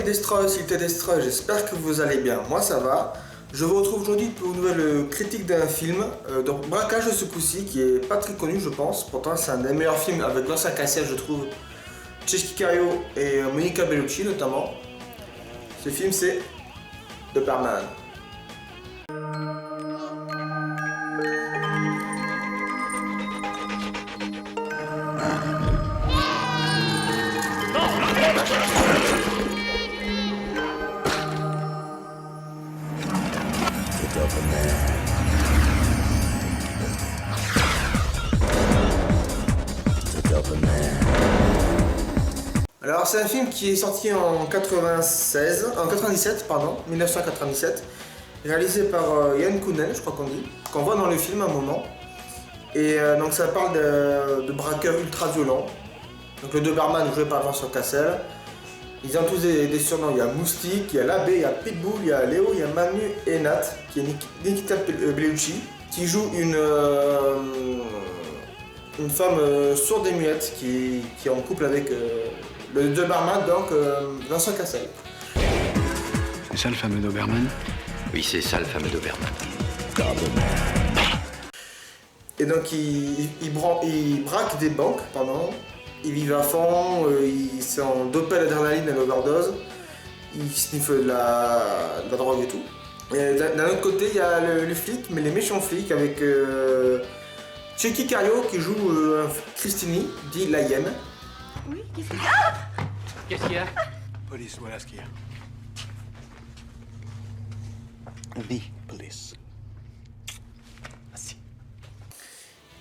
Destroy, s'il était Destroy, j'espère que vous allez bien, moi ça va. Je vous retrouve aujourd'hui pour une nouvelle critique d'un film, de braquage de ce coup-ci, qui est pas très connu je pense, pourtant c'est un des meilleurs films avec Vincent Cassel je trouve, Tchéky Karyo et Monica Bellucci notamment. Ce film c'est The Barman. Alors c'est un film qui est sorti en 1997, réalisé par Yann Kounen, je crois qu'on dit, qu'on voit dans le film à un moment. Et donc ça parle de braqueurs ultra violents. Donc le Doberman joué par Vincent Cassel. Ils ont tous des surnoms, il y a Moustique, il y a l'Abbé, il y a Pitbull, il y a Léo, il y a Manu et Nat, qui est Nikita Bellucci, qui joue une femme sourde et muette qui est en couple avec le Doberman, donc Vincent Cassel. C'est ça le fameux Doberman? Oui, c'est ça le fameux Doberman. Et donc il braque des banques pendant. Ils vivent à fond, ils sont dopés à l'adrénaline et à l'overdose, ils sniffent de la drogue et tout. Et d'un autre côté, il y a les flics, mais les méchants flics avec Tchéky Karyo qui joue Christini, dit la hyène. Oui, qu'est-ce qu'il y a? Qu'est-ce qu'il y a? Police, voilà ce qu'il y a. The police.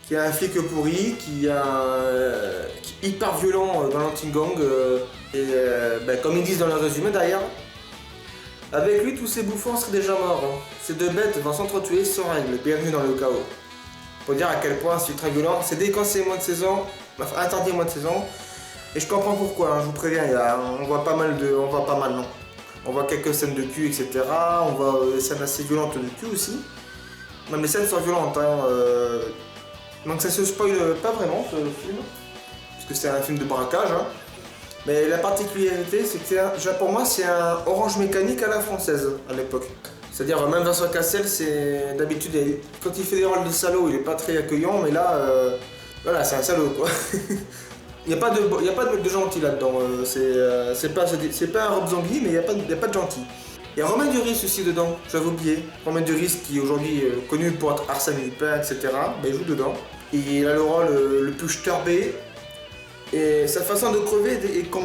Qui est un flic pourri, qui est hyper violent dans l'anti-gang, comme ils disent dans le résumé d'ailleurs. Avec lui, tous ces bouffons seraient déjà morts. Hein. Ces deux bêtes vont s'entretuer sans règle, bienvenue dans le chaos. Pour dire à quel point c'est ultra violent, c'est décancé moins de 16 ans, enfin interdit moins de 16 ans. Et je comprends pourquoi, hein, je vous préviens, on voit pas mal non. On voit quelques scènes de cul, etc. On voit des scènes assez violentes de cul aussi. Même les scènes sont violentes. Hein, donc ça se spoil pas vraiment ce film, parce que c'est un film de braquage. Hein. Mais la particularité, c'est que pour moi, c'est un Orange Mécanique à la française à l'époque. C'est-à-dire même Vincent Cassel, c'est d'habitude, quand il fait des rôles de salaud, il est pas très accueillant, mais là, voilà, c'est un salaud quoi. Il n'y a pas de gentil là-dedans. C'est pas un Rob Zombie, mais il n'y a pas de gentil. Il y a Romain Duris aussi dedans, j'avais oublié. Romain Duris qui est aujourd'hui connu pour être Arsène Lupin, etc. Ben, il joue dedans. Et il a le rôle le plus starbé. Et sa façon de crever est con.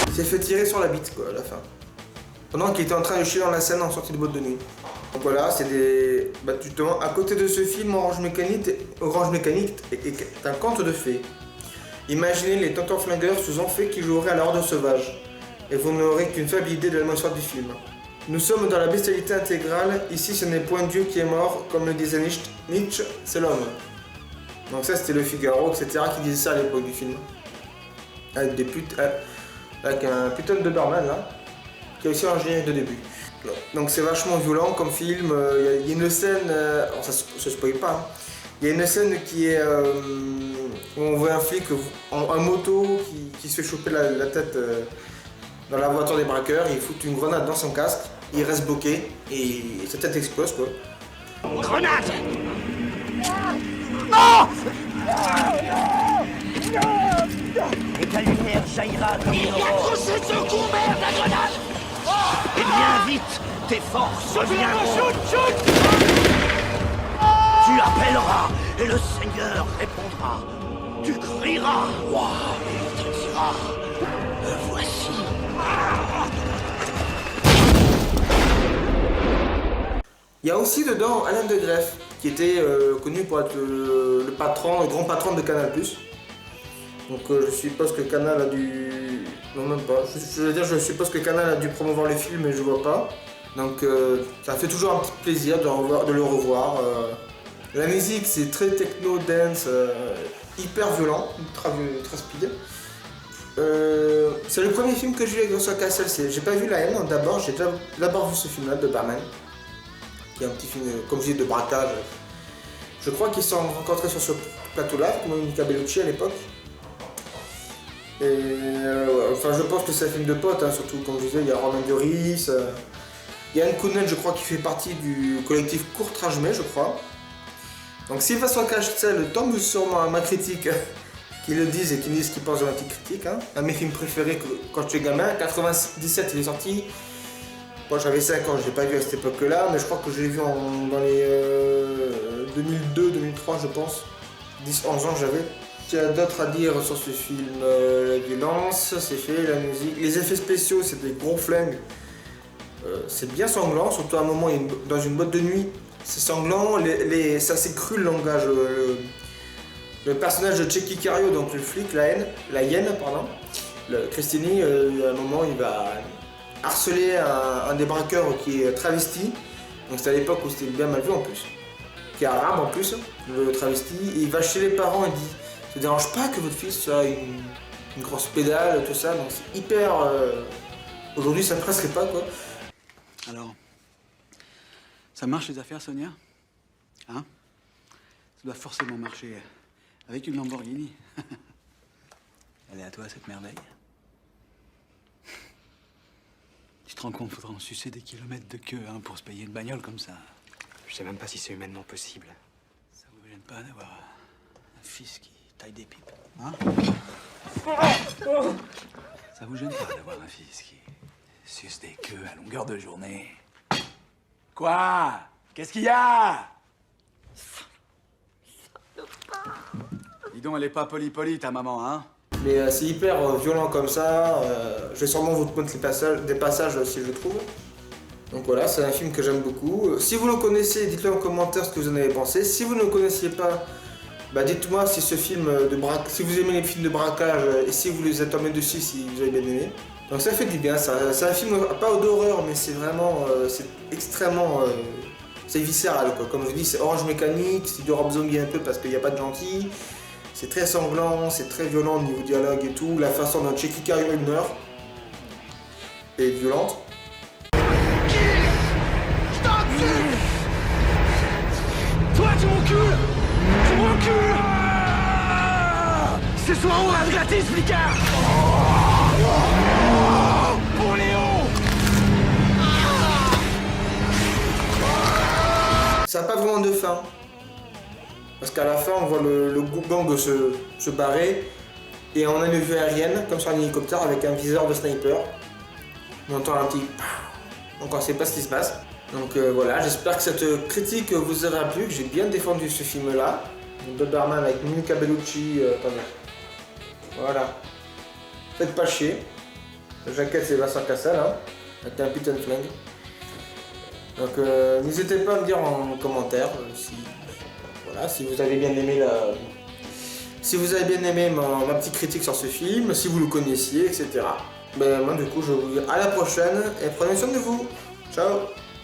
Il s'est fait tirer sur la bite quoi à la fin. Pendant qu'il était en train de chier dans la scène en sortie de boîte de nuit. Donc voilà, c'est des. Justement, à côté de ce film, Orange Mécanique est un conte de fées. Imaginez les tontons flingueurs sous enfées qui joueraient à la horde sauvage. Et vous n'aurez qu'une faible idée de l'atmosphère du film. Nous sommes dans la bestialité intégrale, ici ce n'est point Dieu qui est mort, comme le disait Nietzsche, c'est l'homme. Donc ça c'était le Figaro, etc. qui disait ça à l'époque du film. Avec un putain de Doberman là, qui a aussi un générique de début. Donc c'est vachement violent comme film, il y a une scène, alors ça se spoil pas, hein. Il y a une scène qui est où on voit un flic en moto qui se fait choper la tête dans la voiture des braqueurs, il fout une grenade dans son casque, il reste bloqué et sa tête explose quoi. Grenade! Non! Et ta lumière jaillira comme une aurore. Accrochez ce coup, merde, la grenade! Eh bien, vite, tes forces reviendront. Shoot! Tu appelleras et le Seigneur répondra. Tu crieras, roi, et il te dira, me voici. Il y a aussi dedans Alain de Greff, qui était connu pour être le grand patron de Canal+. Donc je suppose que Canal a dû... Non même pas, je suppose que Canal a dû promouvoir le film mais je vois pas. Donc ça fait toujours un petit plaisir de le revoir. La musique c'est très techno, dance, hyper violent, ultra speed. C'est le premier film que j'ai vu avec Vincent Cassel. J'ai pas vu La Haine d'abord, j'ai d'abord vu ce film-là de Barman, qui est un petit film, comme je dis, de braquage. Je crois qu'ils se sont rencontrés sur ce plateau-là, comme Monica Bellucci à l'époque. Et enfin, je pense que c'est un film de potes, hein, surtout comme je disais, il y a Romain Duris, Yann Kounen, je crois, qui fait partie du collectif Courtrage-Mais, je crois. Donc si Vincent Cassel tombe sur ma critique, qu'ils le disent et qu'ils me disent ce qu'ils pensent de ma petite critique, hein. Un de mes films préférés quand j'étais gamin, 97 il est sorti. Bon, j'avais 5 ans, je l'ai pas vu à cette époque-là, mais je crois que je l'ai vu dans les 2002-2003, je pense. 10-11 ans j'avais. Il y a d'autres à dire sur ce film. La violence, c'est fait, la musique. Les effets spéciaux, c'est des gros flingues. C'est bien sanglant, surtout à un moment dans une boîte de nuit. C'est sanglant, c'est assez cru le langage. Le personnage de Checky Cario, donc le flic, la hyène, Christini, à un moment il va harceler un des braqueurs qui est travesti. Donc c'est à l'époque où c'était bien mal vu en plus. Qui est arabe en plus, le travesti. Et il va chez les parents et dit: ça ne dérange pas que votre fils soit une grosse pédale, tout ça. Donc c'est hyper. Aujourd'hui ça ne passerait pas quoi. Alors, ça marche les affaires, Sonia? Hein? Ça doit forcément marcher avec une Lamborghini. Elle est à toi, cette merveille. Tu te rends compte, faudra en sucer des kilomètres de queue hein, pour se payer une bagnole comme ça. Je sais même pas si c'est humainement possible. Ça vous gêne pas d'avoir un fils qui taille des pipes, hein? Ça vous gêne pas d'avoir un fils qui suce des queues à longueur de journée? Quoi? Qu'est-ce qu'il y a? Dis donc, elle est pas polie ta maman, hein? Mais c'est hyper violent comme ça. Je vais sûrement vous mettre des passages si je le trouve. Donc voilà, c'est un film que j'aime beaucoup. Si vous le connaissez, dites-le en commentaire ce que vous en avez pensé. Si vous ne le connaissiez pas, bah dites-moi si ce film si vous aimez les films de braquage et si vous les êtes tombés dessus, si vous avez bien aimé. Donc ça fait du bien, c'est un film pas d'horreur, mais c'est vraiment, c'est extrêmement, c'est viscéral quoi. Comme je dis, c'est Orange Mécanique, c'est du Rob Zombie un peu parce qu'il n'y a pas de gentil. C'est très sanglant, c'est très violent au niveau dialogue et tout. La façon dont Checky Cario meurt est violente. Toi, tu m'encules! Tu m'encules! Ce soir, on rase gratis, flicard! Pour Léon! Ça n'a pas vraiment de fin. Parce qu'à la fin, on voit le gang se barrer et on a une vue aérienne, comme sur un hélicoptère, avec un viseur de sniper. On entend un petit... Donc on ne sait pas ce qui se passe. Donc voilà, j'espère que cette critique vous aura plu, que j'ai bien défendu ce film-là. Doberman avec Monica Bellucci, attendez. Voilà. Faites pas chier. La jaquette c'est Vincent Cassel, hein, avec un putain de flingue. Donc n'hésitez pas à me dire en commentaire si vous avez bien aimé ma petite critique sur ce film, si vous le connaissiez, etc. Ben moi du coup je vous dis à la prochaine et prenez soin de vous. Ciao.